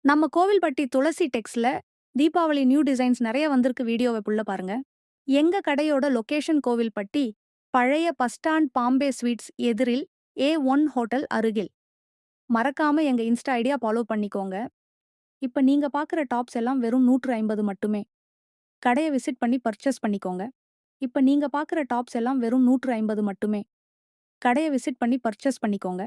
நம்ம கோவில்பட்டி துளசி டெக்ஸ்ல Deepavali new designs நிறைய வந்திருக்கு. வீடியோவை புள்ள பாருங்க. எங்க கடையோட லொகேஷன் கோவில்பட்டி, பழைய பஸ் ஸ்டாண்ட் பாம்பே ஸ்வீட்ஸ் எதிரில் A1 ஹோட்டல் அருகில். மறக்காம எங்க இன்ஸ்டா ஐடியா ஃபாலோ பண்ணிக்கோங்க. இப்ப நீங்க பாக்குற டாப்ஸ் எல்லாம் வெறும் 150 மட்டுமே. கடைய விசிட் பண்ணி பர்ச்சேஸ் பண்ணிக்கோங்க. இப்ப நீங்க பாக்குற டாப்ஸ் எல்லாம் வெறும் 150 மட்டுமே. கடைய விசிட் பண்ணி பர்ச்சேஸ் பண்ணிக்கோங்க.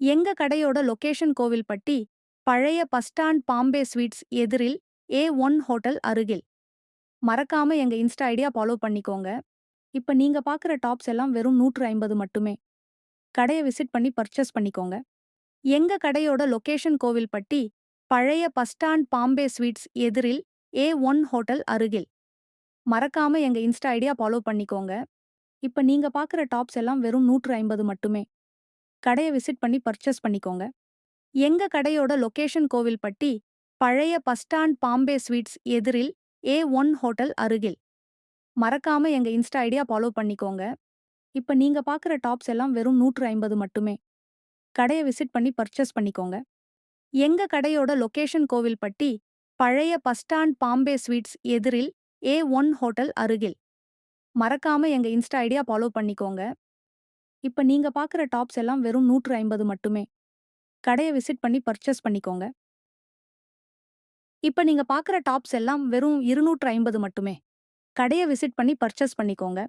எங்க கடையோட லொகேஷன் கோவில்பட்டி, பழைய பஸ் ஸ்டாண்ட் பாம்பே ஸ்வீட்ஸ் எதிரில் A1 ஹோட்டல் அருகில். மறக்காம எங்க இன்ஸ்டா ஐடியா ஃபாலோ பண்ணிக்கோங்க. இப்ப நீங்க பாக்குற டாப்ஸ் எல்லாம் வெறும் 150 மட்டுமே. கடைய விசிட் பண்ணி பர்ச்சேஸ் பண்ணிக்கோங்க. எங்க கடையோட லொகேஷன் கோவில்பட்டி, பழைய பஸ் ஸ்டாண்ட் பாம்பே ஸ்வீட்ஸ் எதிரில் A1 ஹோட்டல் அருகில். மறக்காம எங்க இன்ஸ்டா ஐடியா ஃபாலோ பண்ணிக்கோங்க. இப்ப நீங்க பாக்குற டாப்ஸ் எல்லாம் வெறும் 150 மட்டுமே. கடைய விசிட் பண்ணி பர்ச்சேஸ் பண்ணிக்கோங்க. எங்க கடையோட லொகேஷன் கோவில்பட்டி, பழைய பஸ் ஸ்டாண்ட் பாம்பே ஸ்வீட்ஸ் எதிரில் A1 ஹோட்டல் அருகில். மறக்காம எங்க இன்ஸ்டா ஐடியா ஃபாலோ பண்ணிக்கோங்க. இப்ப நீங்க பாக்குற டாப்ஸ் எல்லாம் வெறும் 150 மட்டுமே. கடைய விசிட் பண்ணி பர்ச்சேஸ் பண்ணிக்கோங்க. எங்க கடையோட லொகேஷன் கோவில்பட்டி, பழைய பஸ் ஸ்டாண்ட் பாம்பே ஸ்வீட்ஸ் எதிரில் A1 ஹோட்டல் அருகில். மறக்காம எங்க இன்ஸ்டா ஐடியா ஃபாலோ பண்ணிக்கோங்க. இப்ப நீங்க பாக்குற டாப்ஸ் எல்லாம் வெறும் 150 மட்டுமே. கடைய விசிட் பண்ணி பர்ச்சேஸ் பண்ணிக்கோங்க. இப்ப நீங்க பாக்குற டாப்ஸ் எல்லாம் வெறும் 250 மட்டுமே. கடைய விசிட் பண்ணி பர்ச்சேஸ் பண்ணிக்கோங்க.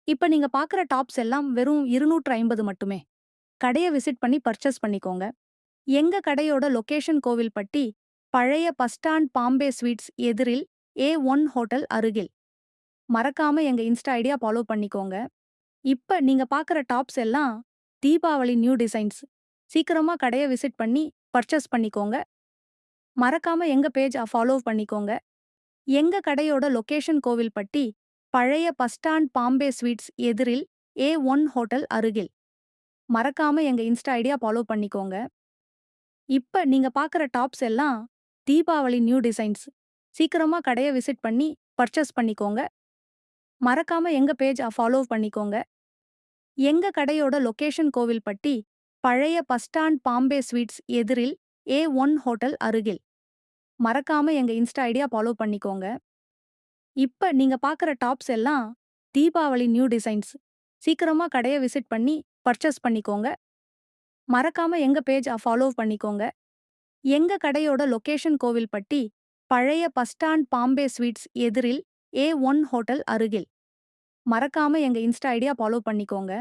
இப்ப நீங்க பாக்குற டாப்ஸ் எல்லாம் வெறும் 250 மட்டுமே. கடைய விசிட் பண்ணி பர்ச்சேஸ் பண்ணிக்கோங்க. எங்க கடையோட லொகேஷன் கோவில்பட்டி, பழைய பஸ் ஸ்டாண்ட் பாம்பே ஸ்வீட்ஸ் எதிரில் A1 ஹோட்டல் அருகில். மறக்காம எங்க இன்ஸ்டா ஐடியா ஃபாலோ பண்ணிக்கோங்க. இப்ப நீங்க பாக்குற டாப்ஸ் எல்லாம் தீபாவளி நியூ டிசைன்ஸ். சீக்கிரமா கடைய விசிட் பண்ணி பர்ச்சேஸ் பண்ணிக்கோங்க. மறக்காம எங்க பேஜ் ஃபாலோ பண்ணிக்கோங்க. எங்க கடையோட லொகேஷன் கோவில்பட்டி, பழைய பஸ் ஸ்டாண்ட் பாம்பே ஸ்வீட்ஸ் எதிரில் A1 ஹோட்டல் அருகில். மறக்காம எங்க இன்ஸ்டா ஐடியா ஃபாலோ பண்ணிக்கோங்க. இப்ப நீங்க பாக்குற டாப்ஸ் எல்லாம் தீபாவளி நியூ டிசைன்ஸ். சீக்கிரமா கடைய விசிட் பண்ணி பர்ச்சேஸ் பண்ணிக்கோங்க. மறக்காம எங்க பேஜ் ஃபாலோ பண்ணிக்கோங்க. எங்க கடையோட லொகேஷன் கோவில்பட்டி, பழைய பஸ் ஸ்டாண்ட் பாம்பே ஸ்வீட்ஸ் எதிரில் A1 ஹோட்டல் அருகில். மறக்காம எங்க இன்ஸ்டா ஐடியா ஃபாலோ பண்ணிக்கோங்க. இப்ப நீங்க பாக்குற டாப்ஸ் எல்லாம் தீபாவளி நியூ டிசைன்ஸ். சீக்கிரமா கடைய விசிட் பண்ணி பர்ச்சேஸ் பண்ணிக்கோங்க. மறக்காம எங்க பேஜ் ஃபாலோ பண்ணிக்கோங்க. எங்க கடையோட லொகேஷன் கோவில்பட்டி, பழைய பஸ் ஸ்டாண்ட் பாம்பே ஸ்வீட்ஸ் எதிரில் A1 ஹோட்டல் அருகில். மறக்காம எங்க இன்ஸ்டா ஐடியா ஃபாலோ பண்ணிக்கோங்க.